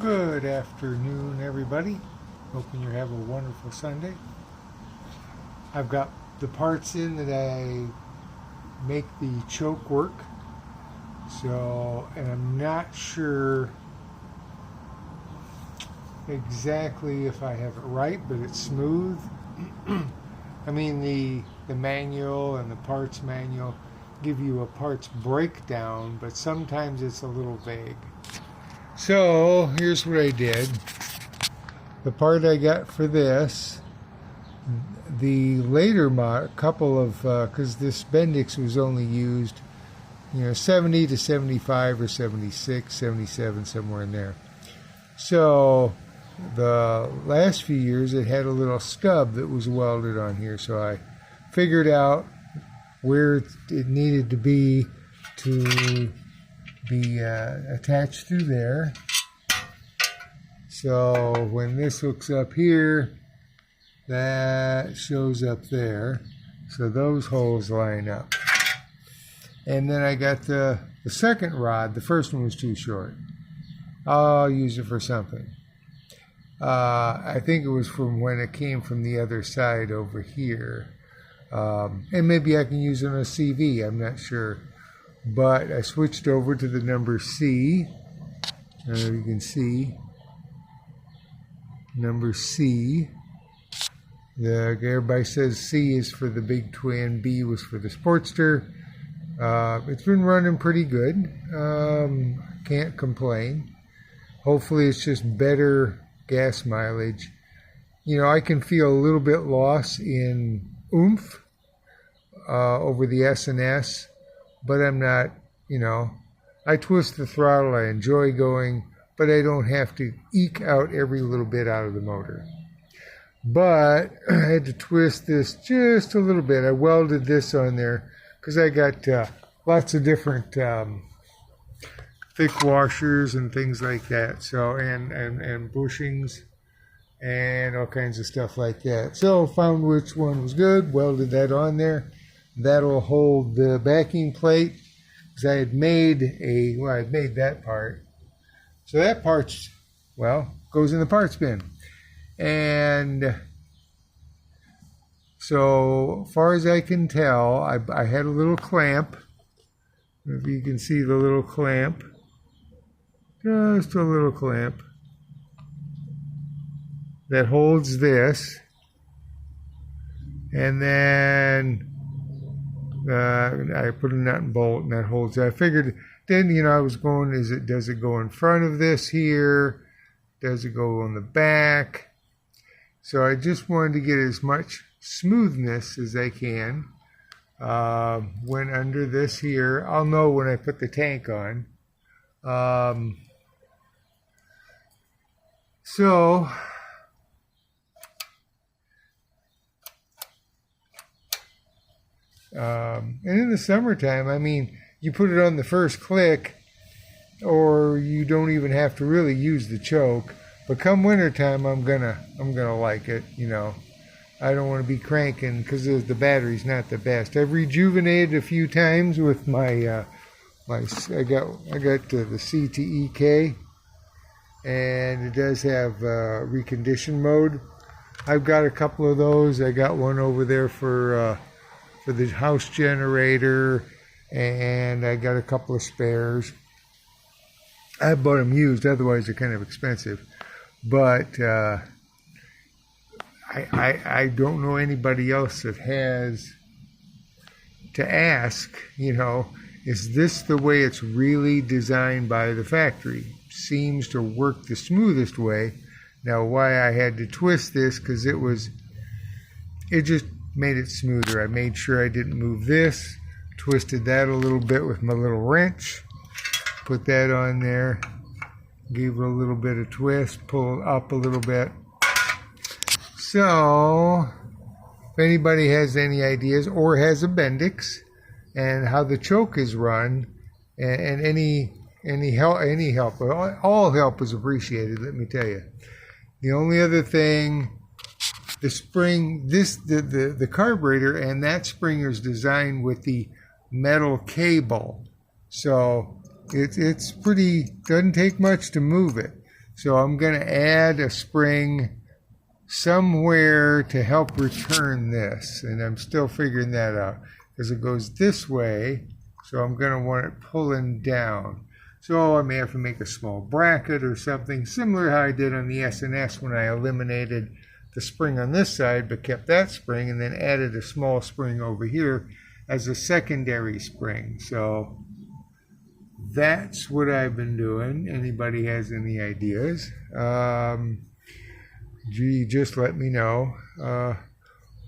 Good afternoon, everybody. Hoping you have a wonderful Sunday. I've got the parts in that I make the choke work. And I'm not sure exactly if I have it right, but it's smooth. I mean, the manual and the parts manual give you a parts breakdown, but sometimes it's a little vague. So here's what I did. The part I got for this, the later couple of, because this Bendix was only used, 70 to 75 or 76, 77, somewhere in there. So the last few years it had a little stub that was welded on here. So I figured out where it needed to be attached through there. So when this hooks up here, that shows up there. So those holes line up. And then I got the second rod. The first one was too short. I'll use it for something. I think it was from when it came from the other side over here. And maybe I can use it on a CV, I'm not sure. But I switched over to the number C. I don't know if you can see. Number C. Everybody says C is for the big twin, B was for the Sportster. It's been running pretty good. Can't complain. Hopefully it's just better gas mileage. I can feel a little bit loss in oomph over the S&S, but I'm not, I twist the throttle, I enjoy going, but I don't have to eke out every little bit out of the motor. But I had to twist this just a little bit. I welded this on there because I got lots of different thick washers and things like that. So and bushings and all kinds of stuff like that. So found which one was good, welded that on there. That'll hold the backing plate because I had made that part. So that part's, goes in the parts bin. And so far as I can tell, I had a little clamp. If you can see the little clamp. Just a little clamp that holds this. And then I put a nut and bolt and that holds it. I figured then, I was going, does it go in front of this here? Does it go on the back? So I just wanted to get as much smoothness as I can. Went under this here. I'll know when I put the tank on. And in the summertime, you put it on the first click, or you don't even have to really use the choke. But come wintertime, I'm gonna like it. I don't want to be cranking because the battery's not the best. I've rejuvenated a few times with my I got the CTEK, and it does have recondition mode. I've got a couple of those. I got one over there for the house generator, and I got a couple of spares. I bought them used, otherwise they're kind of expensive. But I don't know anybody else that has to ask, is this the way it's really designed by the factory? Seems to work the smoothest way. Now, why I had to twist this, because it just made it smoother. I made sure I didn't move this, twisted that a little bit with my little wrench, put that on there, gave it a little bit of twist, pull it up a little bit. So, if anybody has any ideas or has a Bendix and how the choke is run, and any help, all help is appreciated, let me tell you. The only other thing, the spring, the carburetor and that springer is designed with the metal cable. So it's pretty, doesn't take much to move it. So I'm going to add a spring somewhere to help return this, and I'm still figuring that out because it goes this way, so I'm going to want it pulling down. So I may have to make a small bracket or something similar to how I did on the S&S when I eliminated the spring on this side but kept that spring and then added a small spring over here as a secondary spring. So that's what I've been doing. Anybody has any ideas? Gee, just let me know.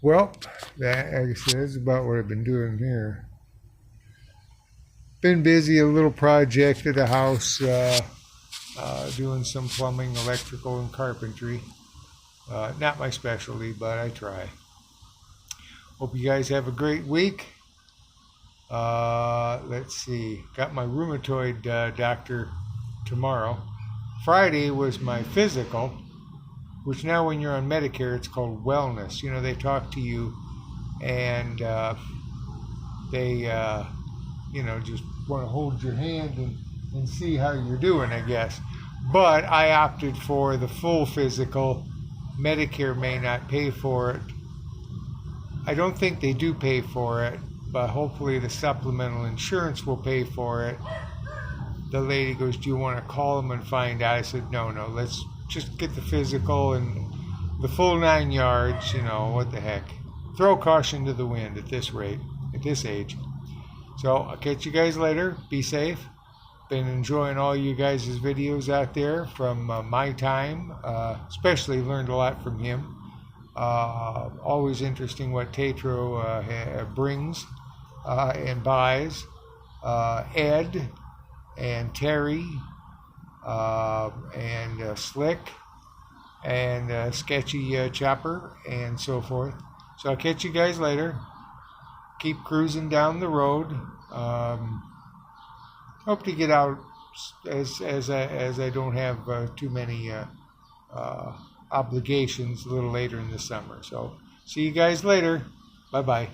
Well, that, like I said, is about what I've been doing here. Been busy, a little project at the house, doing some plumbing, electrical, and carpentry. Not my specialty, but I try. Hope you guys have a great week. Let's see. Got my rheumatoid doctor tomorrow. Friday was my physical, which now when you're on Medicare, it's called wellness. You know, they talk to you and they, just want to hold your hand and see how you're doing, I guess. But I opted for the full physical. Medicare may not pay for it. I don't think they do pay for it, but hopefully the supplemental insurance will pay for it. The lady goes, do you want to call them and find out? I said, no, let's just get the physical and the full 9 yards, what the heck. Throw caution to the wind at this rate, at this age. So I'll catch you guys later. Be safe. Been enjoying all you guys' videos out there from my time. Especially learned a lot from him. Always interesting what Tatro brings and buys. Ed and Terry and Slick and Sketchy Chopper and so forth. So I'll catch you guys later. Keep cruising down the road. Hope to get out as I don't have too many obligations a little later in the summer. So see you guys later. Bye-bye.